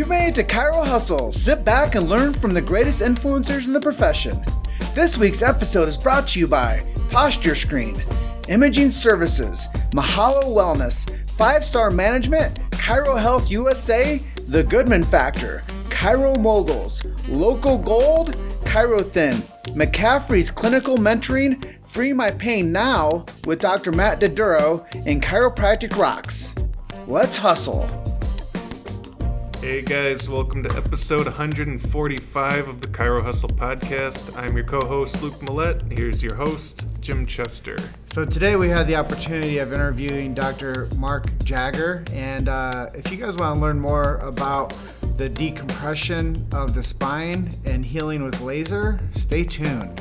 You've made it to Chiro Hustle. Sit back and learn from the greatest influencers in the profession. This week's episode is brought to you by Posture Screen, Imaging Services, Mahalo Wellness, 5-Star Management, Chiro Health USA, The Goodman Factor, Chiro Moguls, Local Gold, Chiro Thin, McCaffrey's Clinical Mentoring, Free My Pain Now with Dr. Matt DeDuro, and Chiropractic Rocks. Let's hustle. Hey guys, welcome to episode 145 of the Chiro Hustle podcast. I'm your co-host Luke Millette. Here's your host, Jim Chester. So today we had the opportunity of interviewing Dr. Mark Jagger, and if you guys want to learn more about the decompression of the spine and healing with laser, stay tuned.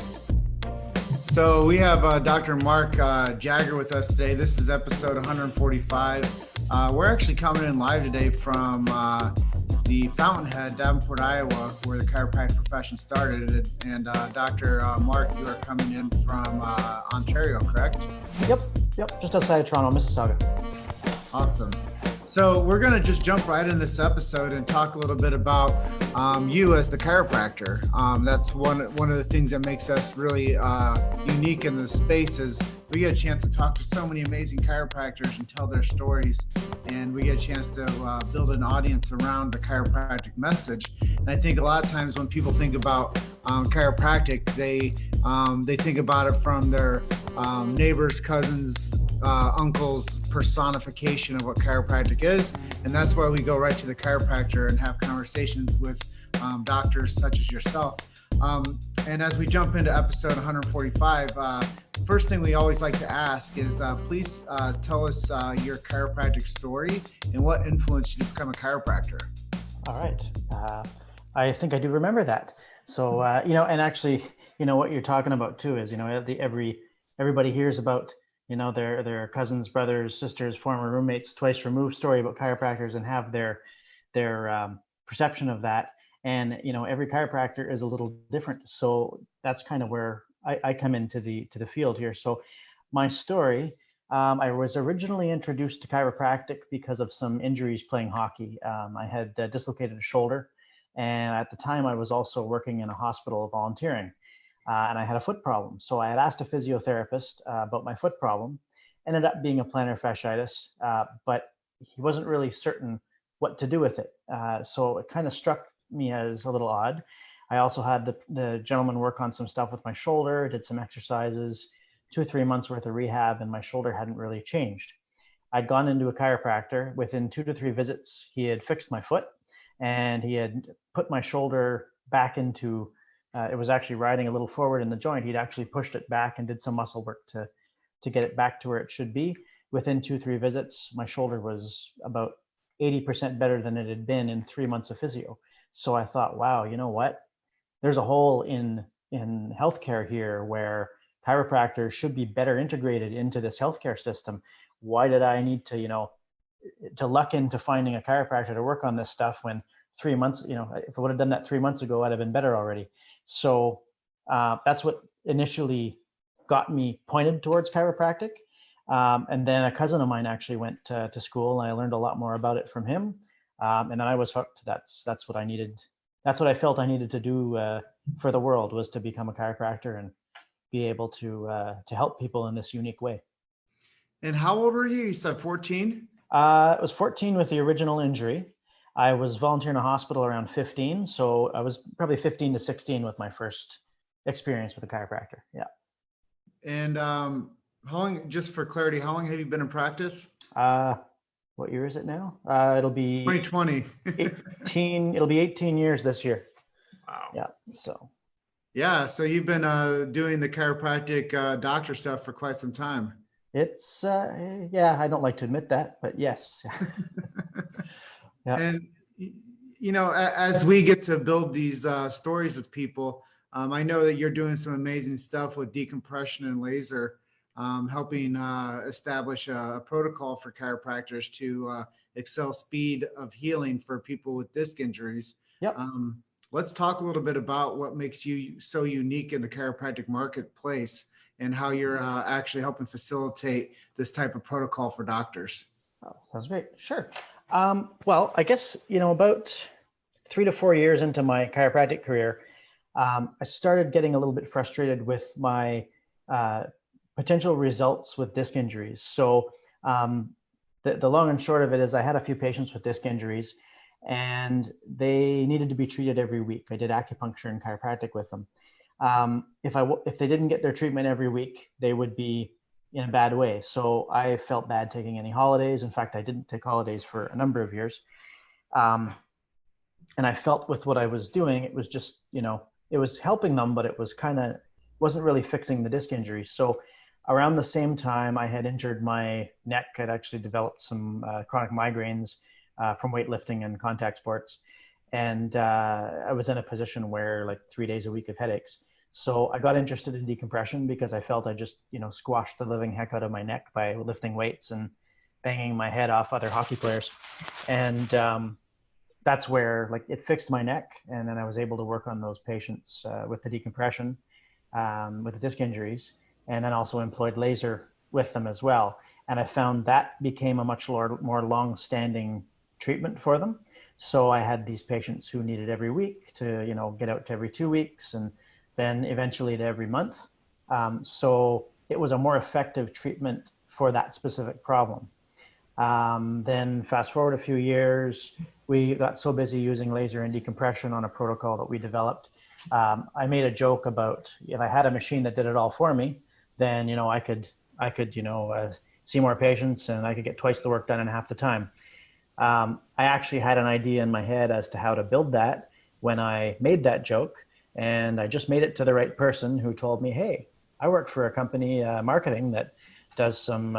So we have Dr. Mark Jagger with us today. This is episode 145. We're actually coming in live today from the Fountainhead, Davenport, Iowa, where the chiropractic profession started. And Dr. Mark, you are coming in from Ontario, correct? Yep, just outside of Toronto, Mississauga. Awesome. So we're going to just jump right in this episode and talk a little bit about you as the chiropractor. That's one of the things that makes us really unique in the space is we get a chance to talk to so many amazing chiropractors and tell their stories, and we get a chance to build an audience around the chiropractic message. And I think a lot of times when people think about chiropractic, they think about it from their neighbors, cousins, uncles personification of what chiropractic is, and that's why we go right to the chiropractor and have conversations with doctors such as yourself. And as we jump into episode 145, first thing we always like to ask is please tell us your chiropractic story and what influenced you to become a chiropractor. All right. I think I do remember that. So, and actually, what you're talking about too is, everybody hears about, their cousins, brothers, sisters, former roommates, twice removed story about chiropractors and have their perception of that. And, every chiropractor is a little different. So that's kind of where I come into the field here. So my story, I was originally introduced to chiropractic because of some injuries playing hockey. I had dislocated a shoulder. And at the time I was also working in a hospital volunteering. And I had a foot problem. So I had asked a physiotherapist about my foot problem. Ended up being a plantar fasciitis, but he wasn't really certain what to do with it. So it kind of struck me as a little odd. I also had the gentleman work on some stuff with my shoulder, did some exercises, 2 or 3 months worth of rehab, and my shoulder hadn't really changed. I'd gone into a chiropractor. Within 2 to 3 visits, he had fixed my foot, and he had put my shoulder back into it was actually riding a little forward in the joint. He'd actually pushed it back and did some muscle work to get it back to where it should be. Within 2-3 visits, my shoulder was about 80% better than it had been in 3 months of physio. So I thought, wow, you know what? There's a hole in healthcare here where chiropractors should be better integrated into this healthcare system. Why did I need to, to luck into finding a chiropractor to work on this stuff when 3 months, if I would have done that 3 months ago, I'd have been better already. So that's what initially got me pointed towards chiropractic. And then a cousin of mine actually went to school, and I learned a lot more about it from him. And then I was hooked. That's what I needed. That's what I felt I needed to do for the world, was to become a chiropractor and be able to help people in this unique way. And how old were you? You said 14? I was 14 with the original injury. I was volunteering in a hospital around 15. So I was probably 15 to 16 with my first experience with a chiropractor. Yeah. And how long, just for clarity, how long have you been in practice? What year is it now? It'll be 2020. 18. It'll be 18 years this year. Wow. Yeah. So. Yeah. So you've been doing the chiropractic doctor stuff for quite some time. It's I don't like to admit that, but yes. Yeah. And as we get to build these stories with people, I know that you're doing some amazing stuff with decompression and laser, helping establish a protocol for chiropractors to excel speed of healing for people with disc injuries. Yep. Let's talk a little bit about what makes you so unique in the chiropractic marketplace and how you're actually helping facilitate this type of protocol for doctors. Oh, sounds great. Sure. Well, I guess, about 3 to 4 years into my chiropractic career, I started getting a little bit frustrated with my potential results with disc injuries. So the long and short of it is I had a few patients with disc injuries and they needed to be treated every week. I did acupuncture and chiropractic with them. If they didn't get their treatment every week, they would be in a bad way. So I felt bad taking any holidays. In fact, I didn't take holidays for a number of years. And I felt with what I was doing, it was just, it was helping them, but it was wasn't really fixing the disc injury. So around the same time I had injured my neck, I'd actually developed some chronic migraines from weightlifting and contact sports. And I was in a position where like 3 days a week of headaches. So I got interested in decompression because I felt I just, squashed the living heck out of my neck by lifting weights and banging my head off other hockey players. And that's where like it fixed my neck. And then I was able to work on those patients with the decompression, with the disc injuries, and then also employed laser with them as well. And I found that became a much more long-standing treatment for them. So I had these patients who needed every week to, get out to every 2 weeks and then eventually to every month. So it was a more effective treatment for that specific problem. Then fast forward a few years, we got so busy using laser and decompression on a protocol that we developed. I made a joke about if I had a machine that did it all for me, then, I could see more patients and I could get twice the work done in half the time. I actually had an idea in my head as to how to build that when I made that joke. And I just made it to the right person who told me, hey, I work for a company, marketing that does some,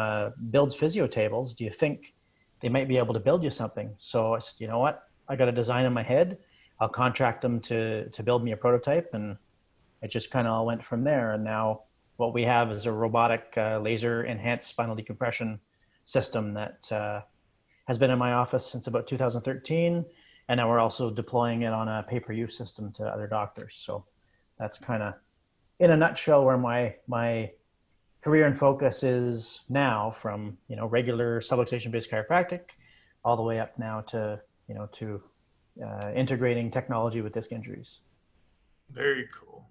builds physio tables. Do you think they might be able to build you something? So I said, you know what? I got a design in my head. I'll contract them to build me a prototype. And it just kind of all went from there. And now what we have is a robotic laser enhanced spinal decompression system that has been in my office since about 2013. And now we're also deploying it on a pay-per-use system to other doctors. So that's kind of, in a nutshell, where my career and focus is now, from regular subluxation-based chiropractic, all the way up now to integrating technology with disc injuries. Very cool.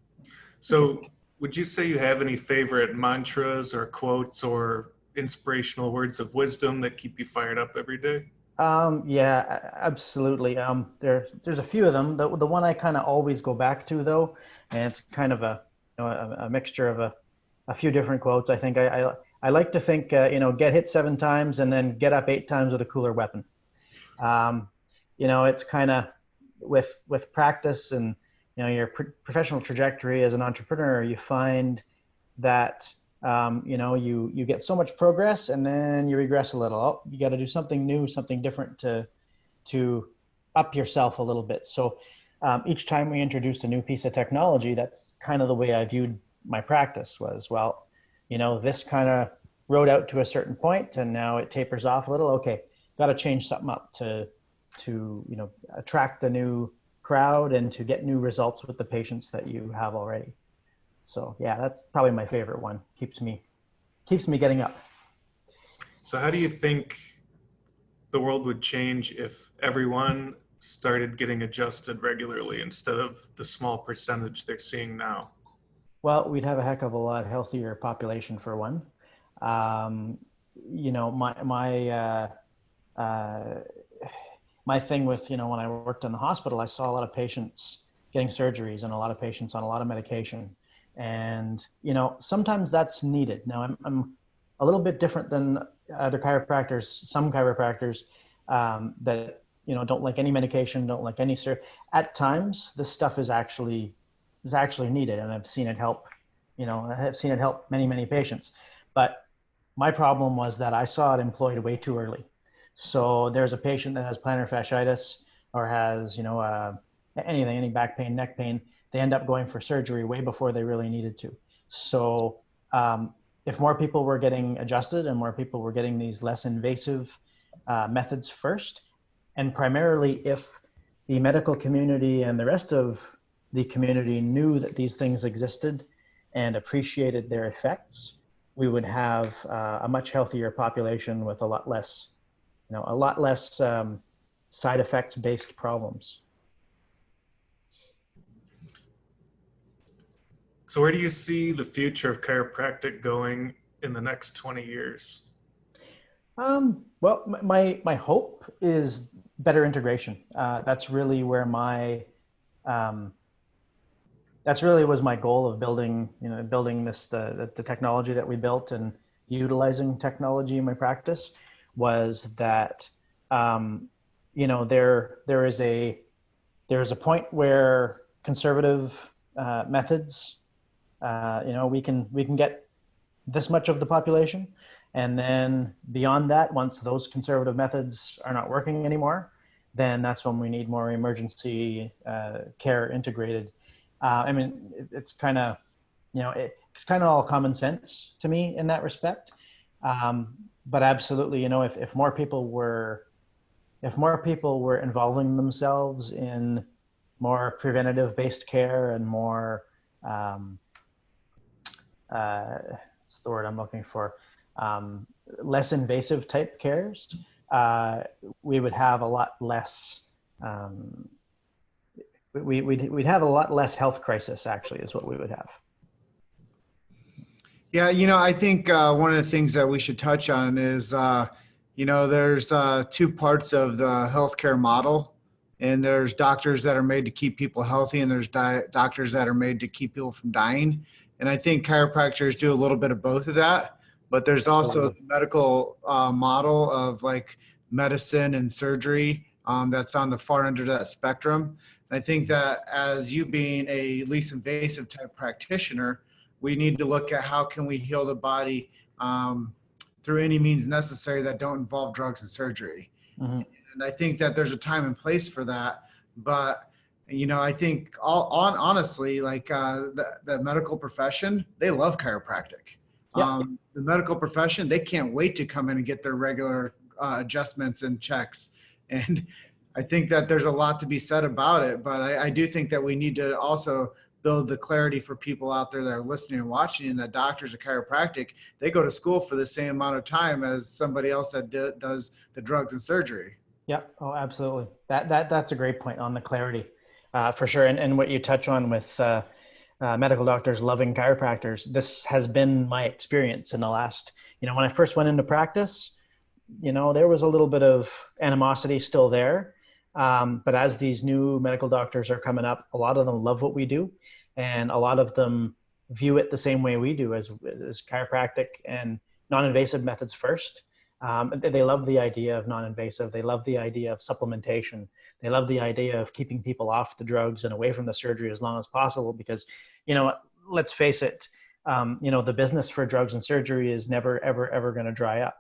So, would you say you have any favorite mantras or quotes or inspirational words of wisdom that keep you fired up every day? Yeah, absolutely. There's a few of them. The one I kind of always go back to, though, and it's kind of a mixture of a few different quotes. I think I like to think, get hit 7 times and then get up 8 times with a cooler weapon. It's kind of with practice and your professional trajectory as an entrepreneur, you find that you get so much progress and then you regress a little. Oh, you got to do something new, something different to up yourself a little bit. So each time we introduced a new piece of technology, that's kind of the way I viewed my practice was, well, this kind of rode out to a certain point and now it tapers off a little. Okay, got to change something up to attract the new crowd and to get new results with the patients that you have already. So yeah, that's probably my favorite one. Keeps me getting up. So how do you think the world would change if everyone started getting adjusted regularly instead of the small percentage they're seeing now? Well, we'd have a heck of a lot healthier population for one. My thing with, when I worked in the hospital, I saw a lot of patients getting surgeries and a lot of patients on a lot of medication. And, sometimes that's needed. Now I'm a little bit different than other chiropractors, some chiropractors that, don't like any medication, don't like any At times, this stuff is actually needed. And I've seen it help, many, many patients. But my problem was that I saw it employed way too early. So there's a patient that has plantar fasciitis or has, any back pain, neck pain, they end up going for surgery way before they really needed to. So if more people were getting adjusted and more people were getting these less invasive methods first, and primarily if the medical community and the rest of the community knew that these things existed and appreciated their effects, we would have a much healthier population with a lot less side effects based problems. So where do you see the future of chiropractic going in the next 20 years? Well, my hope is better integration. That's really where um, that's really was my goal of building this the technology that we built and utilizing technology in my practice was that there is a point where conservative methods we can get this much of the population, and then beyond that, once those conservative methods are not working anymore, then that's when we need more emergency care integrated. It's kind of, it's kind of all common sense to me in that respect. But absolutely, if more people were involving themselves in more preventative based care and more, what's the word I'm looking for? Less invasive type cares, we would have a lot less, we'd have a lot less health crisis, actually, is what we would have. Yeah, I think one of the things that we should touch on is, there's two parts of the healthcare model, and there's doctors that are made to keep people healthy, and there's doctors that are made to keep people from dying. And I think chiropractors do a little bit of both of that, but there's also the medical model of like medicine and surgery that's on the far end of that spectrum. And I think that as you being a least invasive type practitioner, we need to look at how can we heal the body through any means necessary that don't involve drugs and surgery. Mm-hmm. And I think that there's a time and place for that. But, I think honestly, like the medical profession, they love chiropractic. Yep. The medical profession, they can't wait to come in and get their regular adjustments and checks. And I think that there's a lot to be said about it. But I do think that we need to also build the clarity for people out there that are listening and watching, and that doctors of chiropractic, they go to school for the same amount of time as somebody else that does the drugs and surgery. Yeah. Oh, absolutely. That's a great point on the clarity, for sure. And what you touch on with medical doctors loving chiropractors, this has been my experience in the last, when I first went into practice, there was a little bit of animosity still there. But as these new medical doctors are coming up, a lot of them love what we do, and a lot of them view it the same way we do as chiropractic and non-invasive methods first. They love the idea of non-invasive. They love the idea of supplementation. They love the idea of keeping people off the drugs and away from the surgery as long as possible, because, let's face it, the business for drugs and surgery is never, ever, ever going to dry up.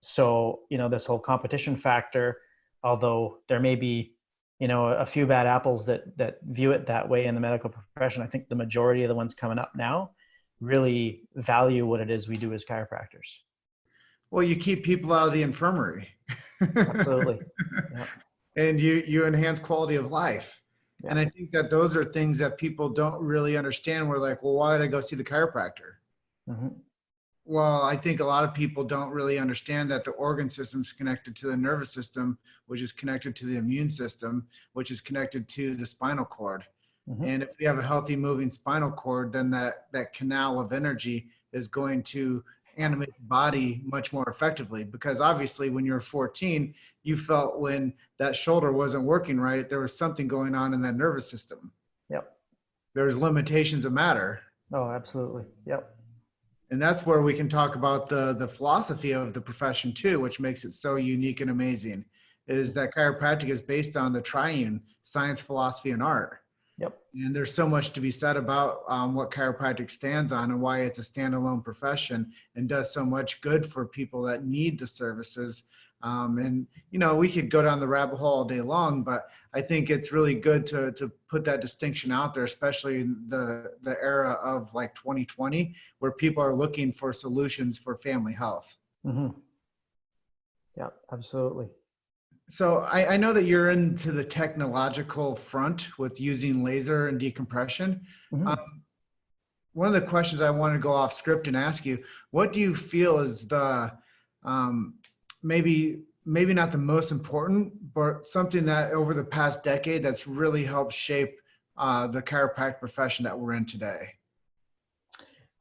So, this whole competition factor, although there may be, a few bad apples that view it that way in the medical profession, I think the majority of the ones coming up now really value what it is we do as chiropractors. Well, you keep people out of the infirmary. Absolutely. Yeah. And you enhance quality of life. Yeah. And I think that those are things that people don't really understand. We're like, well, why did I go see the chiropractor? Mm-hmm. Well, I think a lot of people don't really understand that the organ system is connected to the nervous system, which is connected to the immune system, which is connected to the spinal cord. Mm-hmm. And if we have a healthy moving spinal cord, then that canal of energy is going to animate the body much more effectively. Because obviously when you're 14, you felt when that shoulder wasn't working right, there was something going on in that nervous system. Yep. There's limitations of matter. Oh, absolutely. Yep. And that's where we can talk about the philosophy of the profession too, which makes it so unique and amazing, is that chiropractic is based on the triune: science, philosophy, and art. Yep. And there's so much to be said about what chiropractic stands on and why it's a standalone profession and does so much good for people that need the services. And, we could go down the rabbit hole all day long, but I think it's really good to put that distinction out there, especially in the era of like 2020, where people are looking for solutions for family health. Mm-hmm. Yeah, absolutely. So I know that you're into the technological front with using laser and decompression. Mm-hmm. One of the questions I want to go off script and ask you, what do you feel is the maybe not the most important, but something that over the past decade that's really helped shape the chiropractic profession that we're in today?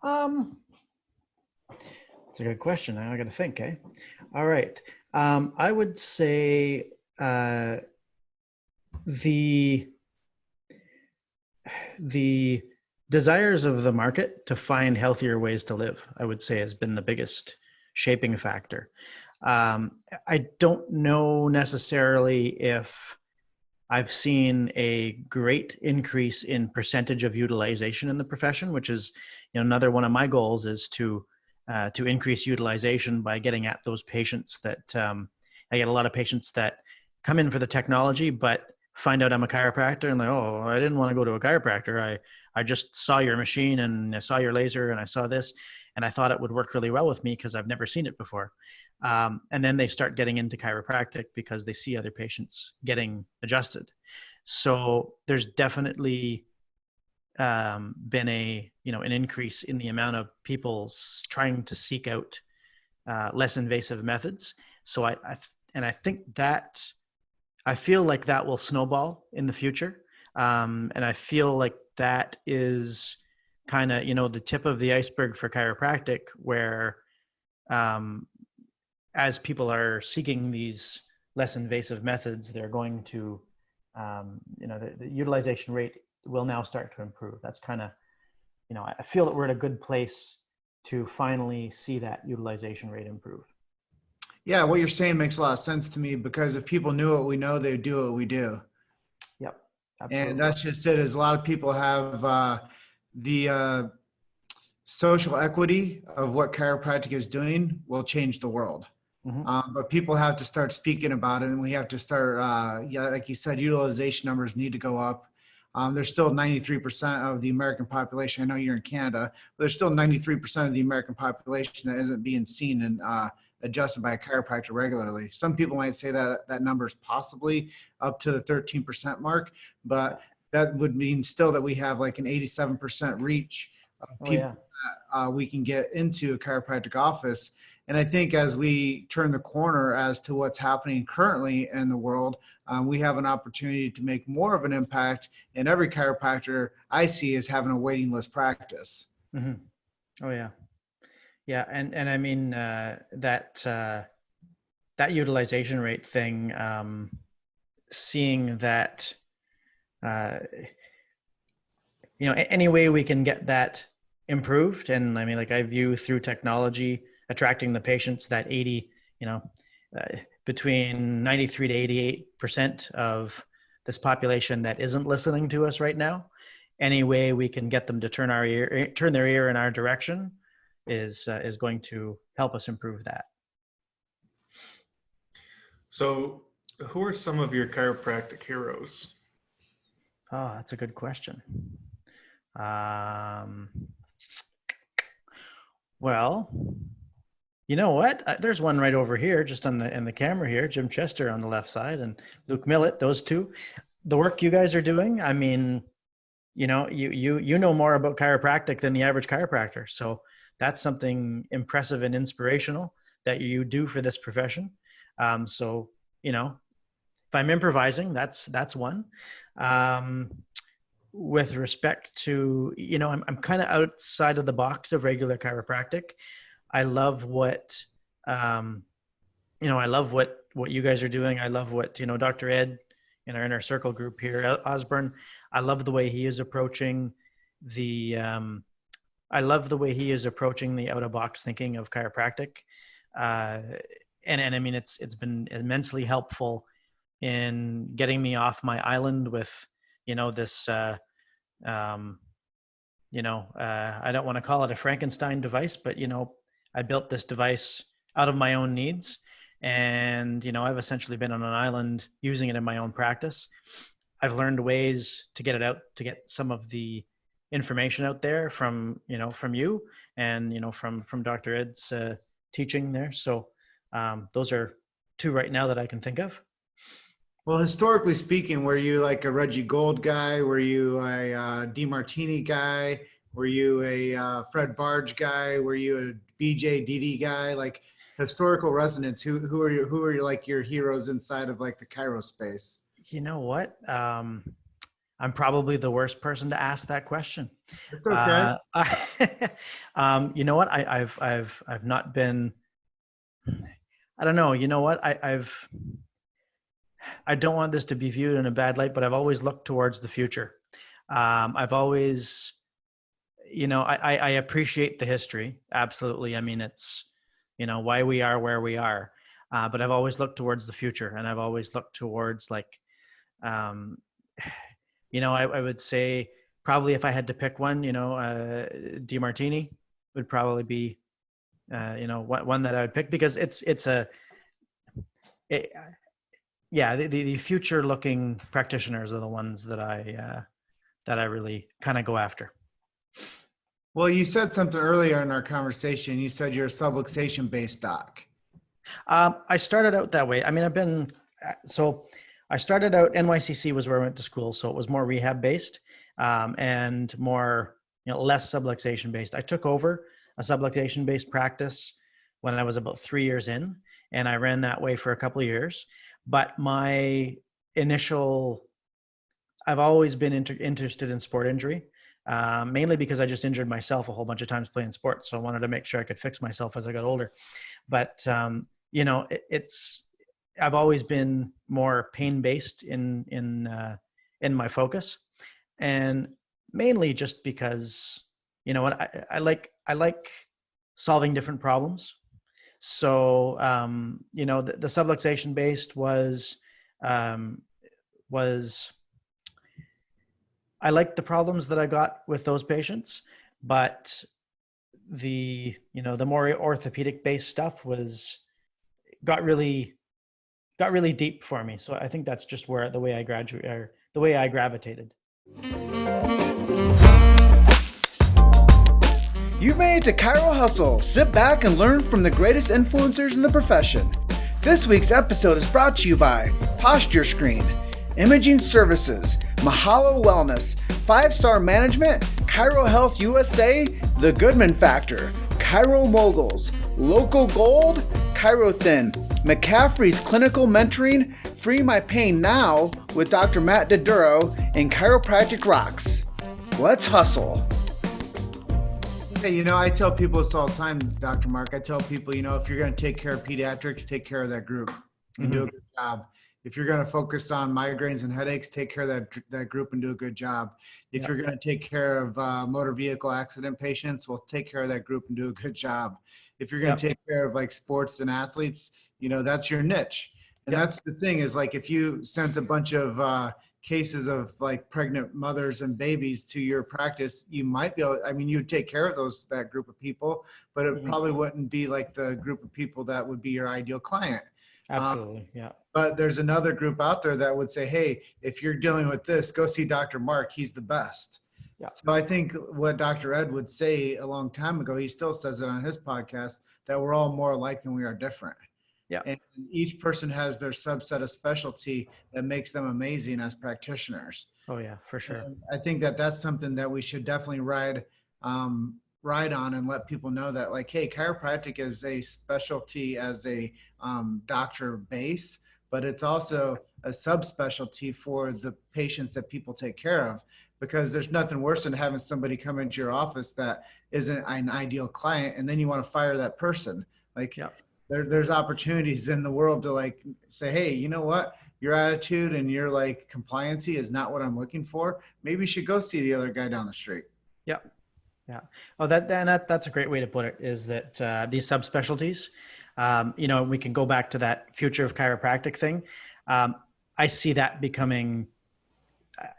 That's a good question. Now I got to think, eh? All right. I would say the desires of the market to find healthier ways to live, I would say, has been the biggest shaping factor. I don't know necessarily if I've seen a great increase in percentage of utilization in the profession, which is, another one of my goals is to increase utilization by getting at those patients that I get a lot of patients that come in for the technology, but find out I'm a chiropractor and like, oh, I didn't want to go to a chiropractor. I just saw your machine and I saw your laser and I saw this and I thought it would work really well with me because I've never seen it before. And then they start getting into chiropractic because they see other patients getting adjusted. So there's definitely been an increase in the amount of people trying to seek out less invasive methods. So I think that I feel like that will snowball in the future. And I feel like that is kind of, the tip of the iceberg for chiropractic, where as people are seeking these less invasive methods, they're going to, the utilization rate will now start to improve. That's kind of, I feel that we're at a good place to finally see that utilization rate improve. Yeah, what you're saying makes a lot of sense to me, because if people knew what we know, they'd do what we do. Yep, absolutely. And that's just it, is a lot of people have the social equity of what chiropractic is doing will change the world. Mm-hmm. But people have to start speaking about it, and we have to start, like you said, utilization numbers need to go up. There's still 93% of the American population. I know you're in Canada, but there's still 93% of the American population that isn't being seen and adjusted by a chiropractor regularly. Some people might say that that number is possibly up to the 13% mark, but that would mean still that we have like an 87% reach of people that we can get into a chiropractic office. And I think as we turn the corner as to what's happening currently in the world, we have an opportunity to make more of an impact. And every chiropractor I see is having a waiting list practice. Mm-hmm. Oh yeah. Yeah. And I mean, that utilization rate thing, seeing that, any way we can get that improved. And I mean, like I view through technology, attracting the patients that 80, between 93 to 88% of this population that isn't listening to us right now. Any way we can get them to turn their ear in our direction is going to help us improve that. So, who are some of your chiropractic heroes? Oh, that's a good question. Well, you know what? There's one right over here, just in the camera here, Jim Chester on the left side and Luke Millett, those two. The work you guys are doing, I mean, you know more about chiropractic than the average chiropractor. So that's something impressive and inspirational that you do for this profession. So, if I'm improvising, that's one. With respect to, I'm kind of outside of the box of regular chiropractic. I love what, I love what you guys are doing. I love what, Dr. Ed in our inner circle group here, Osborne, I love the way he is approaching the out of box thinking of chiropractic. And I mean, it's been immensely helpful in getting me off my island with, this, I don't want to call it a Frankenstein device, but, I built this device out of my own needs. And, I've essentially been on an island using it in my own practice. I've learned ways to get it out, to get some of the information out there from you and, from Dr. Ed's teaching there. So those are two right now that I can think of. Well, historically speaking, were you like a Reggie Gold guy? Were you a DeMartini guy? Were you a Fred Barge guy? Were you a BJ Didi guy? Like historical resonance, who are like your heroes inside of like the chiro space? You know what? I'm probably the worst person to ask that question. It's okay. You know what? I've not been. I don't know. You know what? I don't want this to be viewed in a bad light, but I've always looked towards the future. I've always, I appreciate the history. Absolutely. I mean, it's, why we are where we are. But I've always looked towards the future, and I've always looked towards like, um, I would say probably if I had to pick one, DiMartini would probably be, one that I would pick, because the future looking practitioners are the ones that I really kind of go after. Well, you said something earlier in our conversation. You said you're a subluxation-based doc. I started out that way. I mean, I started out, NYCC was where I went to school. So it was more rehab based, and more, less subluxation based. I took over a subluxation based practice when I was about 3 years in, and I ran that way for a couple of years. But I've always been interested in sport injury, mainly because I just injured myself a whole bunch of times playing sports. So I wanted to make sure I could fix myself as I got older. But, I've always been more pain-based in my focus, and mainly just because, I like solving different problems. So, the subluxation based was I liked the problems that I got with those patients, but the more orthopedic based stuff got really deep for me. So I think that's just where the way I gravitated. You've made it to Chiro Hustle. Sit back and learn from the greatest influencers in the profession. This week's episode is brought to you by Posture Screen, Imaging Services, Mahalo Wellness, 5-Star Management, Chiro Health USA, The Goodman Factor, Chiro Moguls, Local Gold, Chiro Thin, McCaffrey's Clinical Mentoring, Free My Pain Now with Dr. Matt DeDuro, and Chiropractic Rocks. Let's hustle. Hey, I tell people this all the time, Dr. Mark. I tell people, if you're going to take care of pediatrics, take care of that group and do a good job. If you're going to focus on migraines and headaches, take care of that group and do a good job. If you're going to take care of motor vehicle accident patients, well, take care of that group and do a good job. If you're going to take care of like sports and athletes, that's your niche. And that's the thing is, like, if you sent a bunch of cases of like pregnant mothers and babies to your practice, you might be able, you'd take care of that group of people, but it probably wouldn't be like the group of people that would be your ideal client. Absolutely. Yeah. But there's another group out there that would say, hey, if you're dealing with this, go see Dr. Mark. He's the best. Yeah. So I think what Dr. Ed would say a long time ago, he still says it on his podcast, that we're all more alike than we are different. Yeah. And each person has their subset of specialty that makes them amazing as practitioners. Oh yeah, for sure. And I think that's something that we should definitely ride on and let people know that, like, hey, chiropractic is a specialty as a doctor base, but it's also a subspecialty for the patients that people take care of, because there's nothing worse than having somebody come into your office that isn't an ideal client, and then you want to fire that person. Like, there's opportunities in the world to like say, hey, you know what? Your attitude and your like compliancy is not what I'm looking for. Maybe you should go see the other guy down the street. Yeah. Yeah. Oh, that's a great way to put it, is that these subspecialties, we can go back to that future of chiropractic thing. I see that becoming,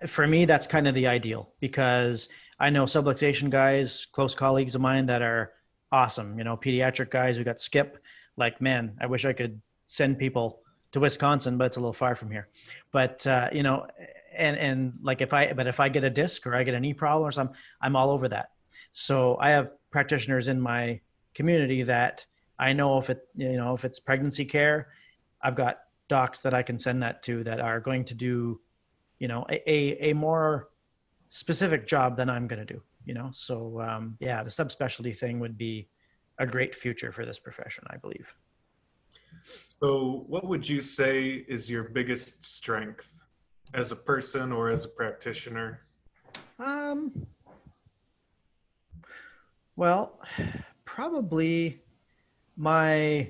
for me, that's kind of the ideal, because I know subluxation guys, close colleagues of mine that are awesome, pediatric guys who got skip. Like, man, I wish I could send people to Wisconsin, but it's a little far from here. But, and like if I get a disc or I get a knee problem or something, I'm all over that. So I have practitioners in my community that I know if it's pregnancy care, I've got docs that I can send that to that are going to do, a more specific job than I'm going to do, So the subspecialty thing would be a great future for this profession, I believe. So what would you say is your biggest strength as a person or as a practitioner? Well, probably my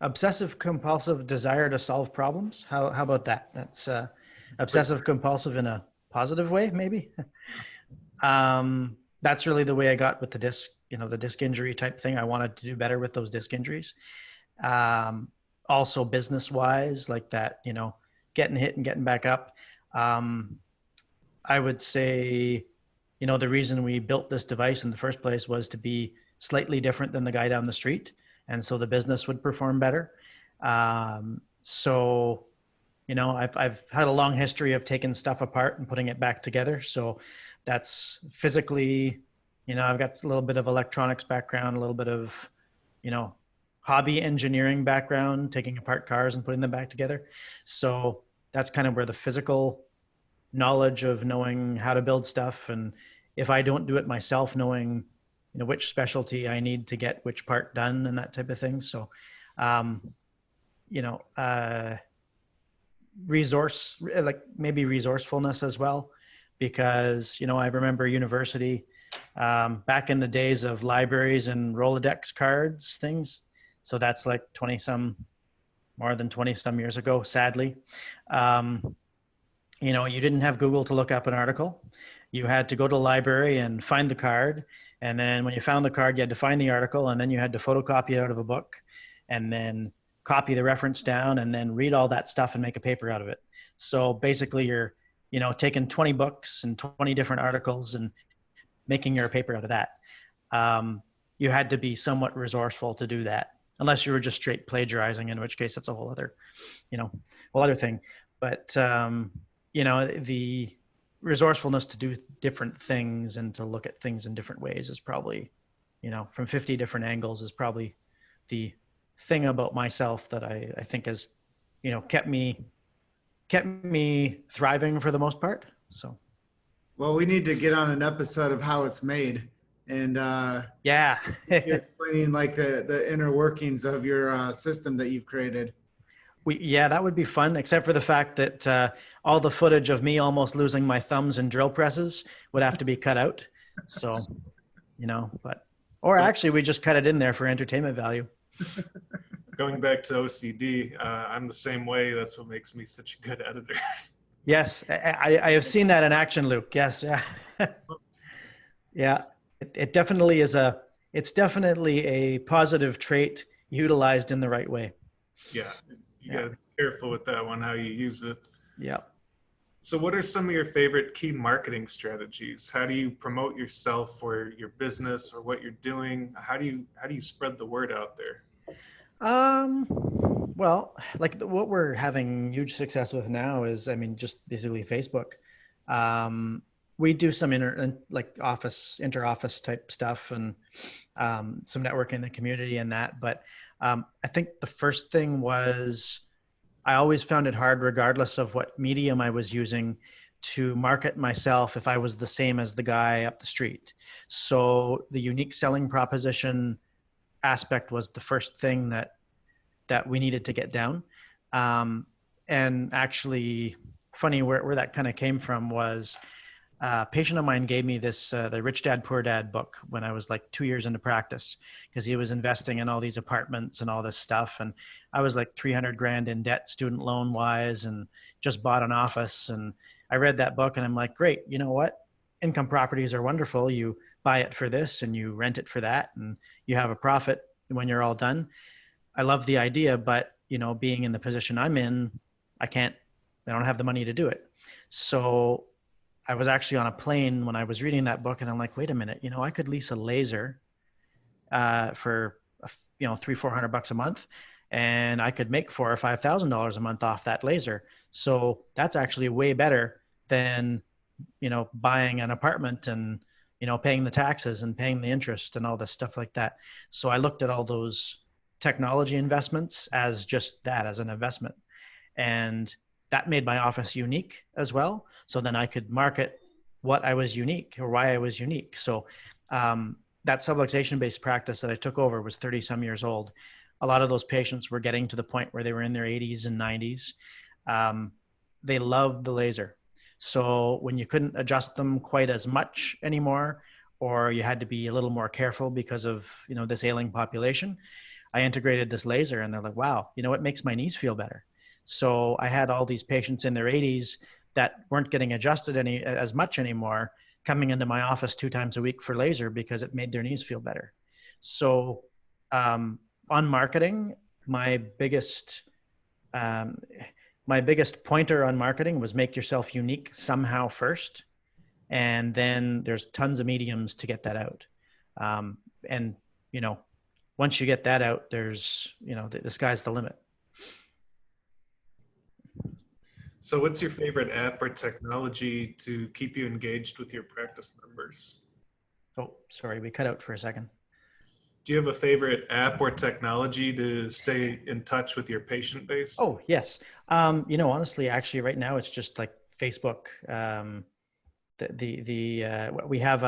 obsessive compulsive desire to solve problems. How about that? That's obsessive compulsive in a positive way, maybe. That's really the way I got with the disc, the disc injury type thing. I wanted to do better with those disc injuries. Also business wise, like that, getting hit and getting back up. I would say, the reason we built this device in the first place was to be slightly different than the guy down the street. And so the business would perform better. So, I've had a long history of taking stuff apart and putting it back together. So that's physically, I've got a little bit of electronics background, a little bit of, hobby engineering background, taking apart cars and putting them back together. So that's kind of where the physical knowledge of knowing how to build stuff, and if I don't do it myself, knowing which specialty I need to get which part done and that type of thing. So resourcefulness as well, because I remember university back in the days of libraries and Rolodex cards things. So that's like more than 20 some years ago, sadly. You didn't have Google to look up an article. You had to go to the library and find the card. And then when you found the card, you had to find the article, and then you had to photocopy it out of a book and then copy the reference down and then read all that stuff and make a paper out of it. So basically you're, taking 20 books and 20 different articles and making your paper out of that. You had to be somewhat resourceful to do that, unless you were just straight plagiarizing, in which case that's a whole other thing. But, the resourcefulness to do different things and to look at things in different ways is probably, from 50 different angles, is probably the thing about myself that I think has, kept me thriving for the most part. So. Well, we need to get on an episode of how it's made, and yeah, you're explaining like the inner workings of your system that you've created. That would be fun, except for the fact that all the footage of me almost losing my thumbs in drill presses would have to be cut out. So, or actually we just cut it in there for entertainment value. Going back to OCD, I'm the same way. That's what makes me such a good editor. Yes, I have seen that in action, Luke. Yes, yeah. Yeah, it definitely is it's definitely a positive trait utilized in the right way. Yeah. You got to be careful with that one, how you use it. Yeah. So what are some of your favorite key marketing strategies? How do you promote yourself or your business or what you're doing? How do you spread the word out there? Well, like what we're having huge success with now is, just basically Facebook. We do some inter-office type stuff and some networking in the community and that, but I think the first thing was I always found it hard, regardless of what medium I was using, to market myself if I was the same as the guy up the street. So the unique selling proposition aspect was the first thing that we needed to get down. And actually, funny where that kind of came from was a patient of mine gave me this, the Rich Dad, Poor Dad book when I was like 2 years into practice, because he was investing in all these apartments and all this stuff. And I was like 300 grand in debt, student loan wise, and just bought an office. And I read that book and I'm like, great, you know what? Income properties are wonderful. You buy it for this and you rent it for that, and you have a profit when you're all done. I love the idea, but being in the position I'm in, I don't have the money to do it. So I was actually on a plane when I was reading that book, and I'm like, wait a minute, I could lease a laser for $300-400 a month, and I could make $4,000 or $5,000 a month off that laser. So that's actually way better than buying an apartment and paying the taxes and paying the interest and all this stuff like that. So I looked at all those technology investments as just that, as an investment, and that made my office unique as well. So then I could market what I was unique or why I was unique. So that subluxation-based practice that I took over was 30 some years old. A lot of those patients were getting to the point where they were in their 80s and 90s. they loved the laser. So when you couldn't adjust them quite as much anymore, or you had to be a little more careful because of, this ailing population, I integrated this laser, and they're like, wow, it makes my knees feel better. So I had all these patients in their 80s that weren't getting adjusted as much anymore, coming into my office 2 times a week for laser because it made their knees feel better. So on marketing, my biggest pointer on marketing was make yourself unique somehow first. And then there's tons of mediums to get that out. And, once you get that out, there's, the sky's the limit. So what's your favorite app or technology to keep you engaged with your practice members? Oh, sorry, we cut out for a second. Do you have a favorite app or technology to stay in touch with your patient base? Oh, yes. Honestly, actually right now it's just like Facebook. We have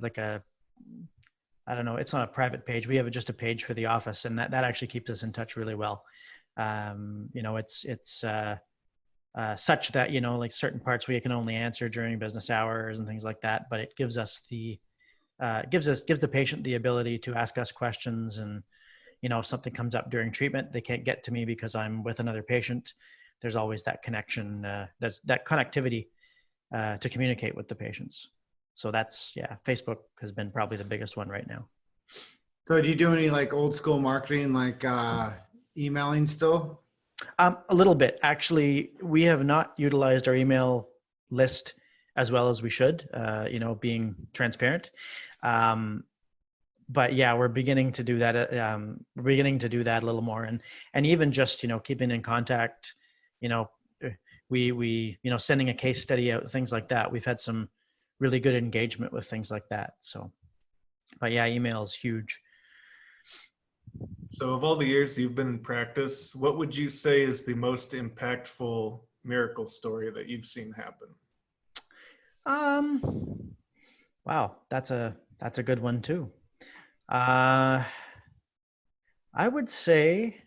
like a, I don't know, it's not a private page. We have just a page for the office, and that actually keeps us in touch really well. It's such that, like certain parts we can only answer during business hours and things like that, but it gives us gives the patient the ability to ask us questions. And, if something comes up during treatment, they can't get to me because I'm with another patient. There's always that connection, that connectivity to communicate with the patients. So Facebook has been probably the biggest one right now. So do you do any like old school marketing, like emailing still? A little bit. Actually, we have not utilized our email list as well as we should, being transparent. But yeah, we're beginning to do that. We're beginning to do that a little more, and even just, keeping in contact, we sending a case study out, things like that. We've had some really good engagement with things like that. So, but yeah, email is huge. So of all the years you've been in practice, what would you say is the most impactful miracle story that you've seen happen? Wow, that's a good one too. I would say,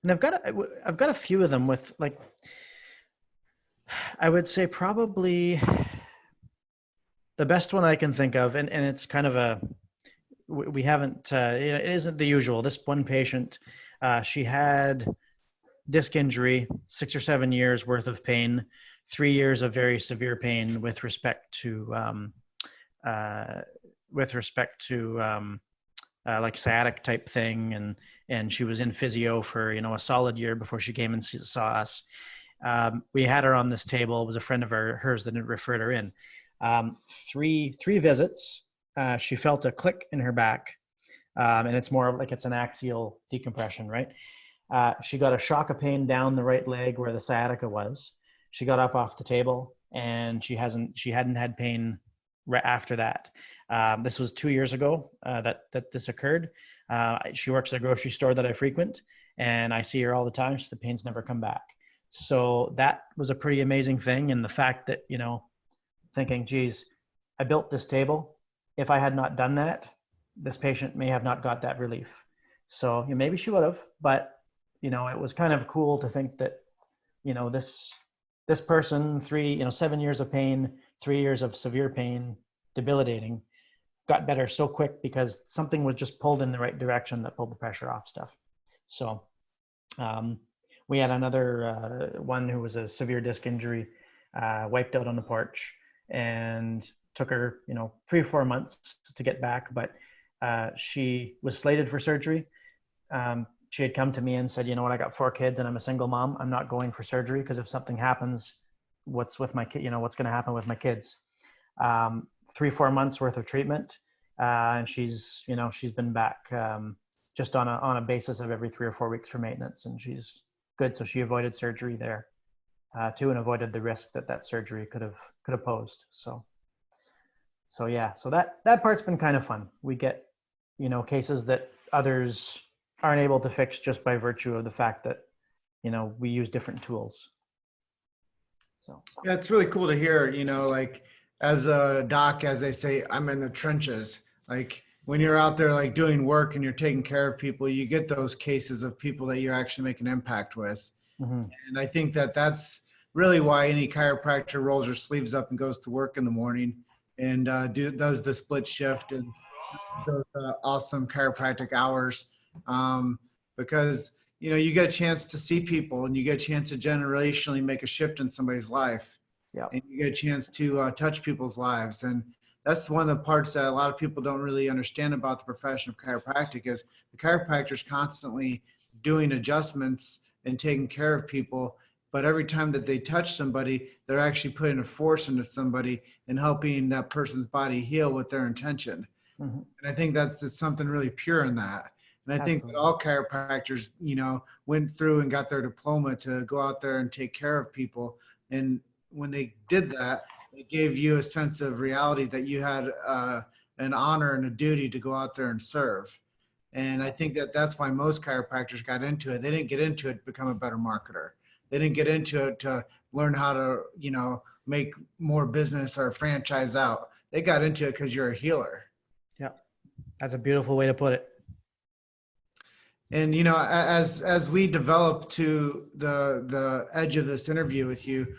and I've got a few of them with, like, I would say probably the best one I can think of, and it's kind of we haven't, it isn't the usual. This one patient, she had disc injury, 6 or 7 years worth of pain, 3 years of very severe pain with respect to like sciatic type thing. And she was in physio for, a solid year before she came and saw us. We had her on this table. It was a friend of hers that had referred her in. Three visits. She felt a click in her back, and it's more like it's an axial decompression, right? She got a shock of pain down the right leg where the sciatica was. She got up off the table, and she hadn't had pain right after that. This was 2 years ago that this occurred. She works at a grocery store that I frequent, and I see her all the time. The pain's never come back. So that was a pretty amazing thing. And the fact that, thinking, geez, I built this table. If I had not done that, this patient may have not got that relief. So maybe she would have, but, it was kind of cool to think that, this person, 7 years of pain, 3 years of severe pain, debilitating, got better so quick because something was just pulled in the right direction that pulled the pressure off stuff. So we had another one who was a severe disc injury, wiped out on the porch, and took her, 3 or 4 months to get back, but she was slated for surgery. She had come to me and said, I got 4 kids and I'm a single mom. I'm not going for surgery because if something happens, what's with my kid? What's going to happen with my kids? 3 or 4 months worth of treatment, and she's been back just on a basis of every 3 or 4 weeks for maintenance, and she's good. So she avoided surgery there too, and avoided the risk that surgery could have posed. So yeah, so that part's been kind of fun. We get cases that others aren't able to fix just by virtue of the fact that we use different tools. So yeah, it's really cool to hear. Like, as a doc, as they say, I'm in the trenches. Like, when you're out there doing work and you're taking care of people, you get those cases of people that you're actually making impact with. Mhm. And I think that that's really why any chiropractor rolls their sleeves up and goes to work in the morning and does the split shift and those awesome chiropractic hours, um, because you get a chance to see people and you get a chance to generationally make a shift in somebody's life, Yeah. and you get a chance to touch people's lives. And that's one of the parts that a lot of people don't really understand about the profession of chiropractic is the chiropractor is constantly doing adjustments and taking care of people. But every time that they touch somebody, they're actually putting a force into somebody and helping that person's body heal with their intention. Mhm. And I think that's something really pure in that. And I think that Absolutely. all chiropractors, went through and got their diploma to go out there and take care of people. And when they did that, it gave you a sense of reality that you had an honor and a duty to go out there and serve. And I think that that's why most chiropractors got into it. They didn't get into it to become a better marketer. They didn't get into it to learn how to, make more business or franchise out. They got into it because you're a healer. Yeah. That's a beautiful way to put it. And as we develop to the edge of this interview with you,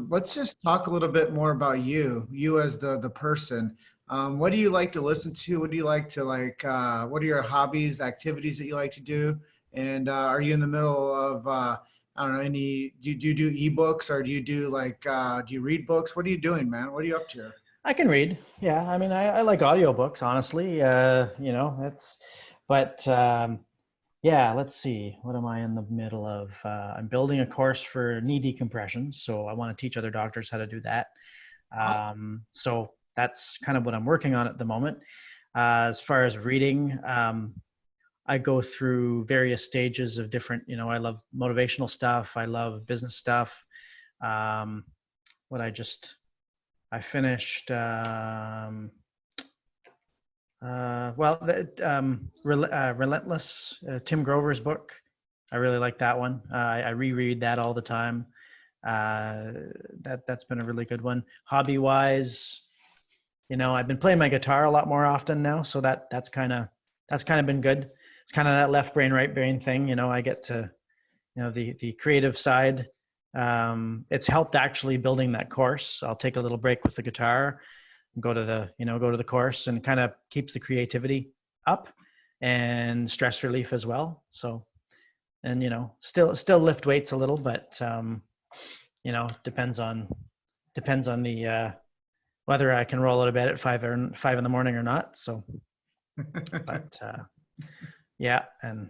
let's just talk a little bit more about you as the person. What do you like to listen to? What do you like to what are your hobbies, activities that you like to do? And are you in the middle of I don't know, do you do ebooks, or do you do do you read books? What are you doing, man? What are you up to? I can read. Yeah. I mean, I like audiobooks, honestly. But yeah, let's see. What am I in the middle of? I'm building a course for knee decompression. So I want to teach other doctors how to do that. So that's kind of what I'm working on at the moment. As far as reading, I go through various stages of different, I love motivational stuff. I love business stuff. What I finished, Relentless, Tim Grover's book. I really like that one. I reread that all the time. That's been a really good one. Hobby wise, I've been playing my guitar a lot more often now, so that's kind of been good. It's kind of that left brain, right brain thing. I get to, the creative side. It's helped actually building that course. I'll take a little break with the guitar, go to the course, and kind of keeps the creativity up and stress relief as well. So, and still lift weights a little, but depends on the whether I can roll out of bed at 5 in the morning or not. So, but yeah, and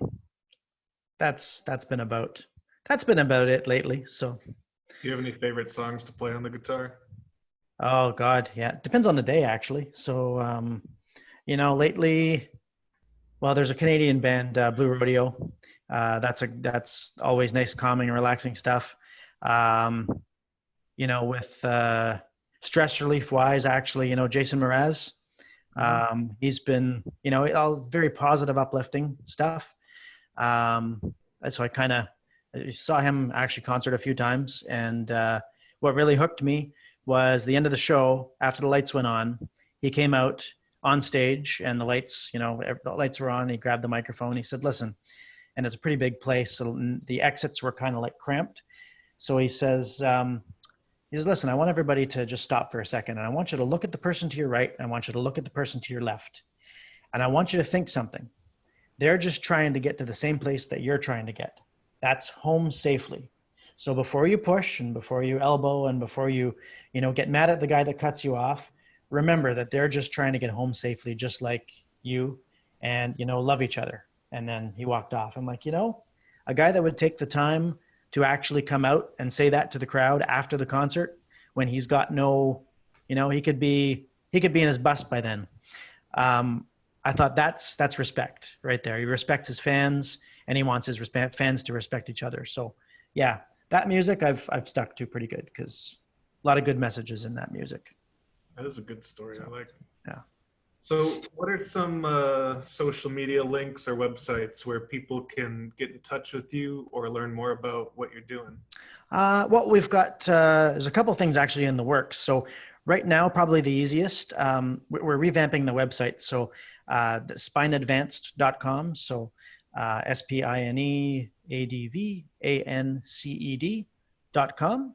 that's been about it lately. So, Do you have any favorite songs to play on the guitar? oh God, yeah, depends on the day actually. So, lately, well, there's a Canadian band, Blue Rodeo. That's always nice, calming, and relaxing stuff. With stress relief wise, actually, Jason Mraz. He's been, all very positive, uplifting stuff. So I saw him actually concert a few times, and what really hooked me was the end of the show. After the lights went on, he came out on stage, and the lights were on. He grabbed the microphone. He said, "Listen," and it's a pretty big place, so the exits were kind of like cramped. So he says, "Listen, I want everybody to just stop for a second, and I want you to look at the person to your right, and I want you to look at the person to your left, and I want you to think something. They're just trying to get to the same place that you're trying to get. That's home safely. So before you push and before you elbow and before you, get mad at the guy that cuts you off, remember that they're just trying to get home safely, just like you, and, love each other." And then he walked off. I'm like, a guy that would take the time to actually come out and say that to the crowd after the concert, when he's got no, he could be in his bus by then. I thought that's respect right there. He respects his fans, and he wants his fans to respect each other. So yeah, that music I've stuck to pretty good, because a lot of good messages in that music. That is a good story. I like it. Yeah. So what are some social media links or websites where people can get in touch with you or learn more about what you're doing? Well, we've got, there's a couple things actually in the works. So right now, probably the easiest, we're revamping the website. So the spineadvanced.com. So SPINEADVANCED.com.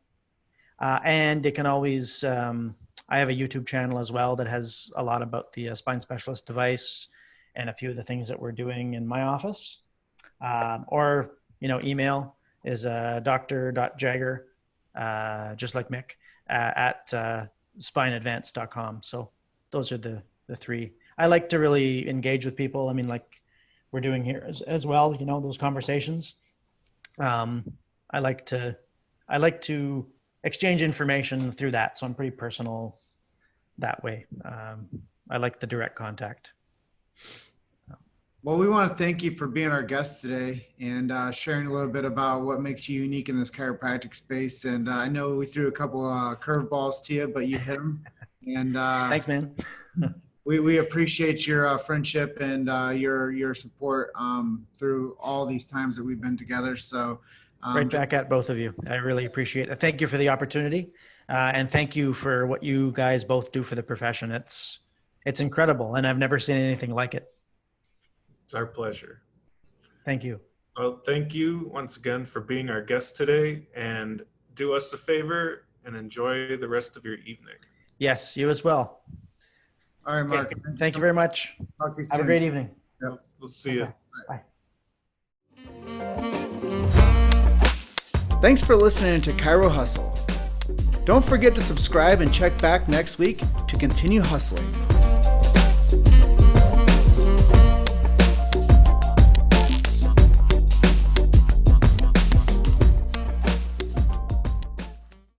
And it can always, I have a YouTube channel as well that has a lot about the spine specialist device and a few of the things that we're doing in my office. Or, email is dr.jagger, just like Mick, at spineadvance.com. So those are the three. I like to really engage with people. I mean, like we're doing here as well, those conversations. I like to exchange information through that. So I'm pretty personal that way. I like the direct contact. Well, we want to thank you for being our guest today and sharing a little bit about what makes you unique in this chiropractic space. And I know we threw a couple curveballs to you, but you hit them. And thanks, man. we appreciate your friendship and your support through all these times that we've been together. So right back at both of you. I really appreciate it. Thank you for the opportunity, and thank you for what you guys both do for the profession. It's incredible, and I've never seen anything like it. It's our pleasure. Thank you. Well, thank you once again for being our guest today, and do us a favor and enjoy the rest of your evening. Yes, you as well. All right, Mark. Okay. Thank you very much. Talk to you Have a soon. great evening. Yep. We'll see you. Bye. Thanks for listening to Chiro Hustle. Don't forget to subscribe and check back next week to continue hustling.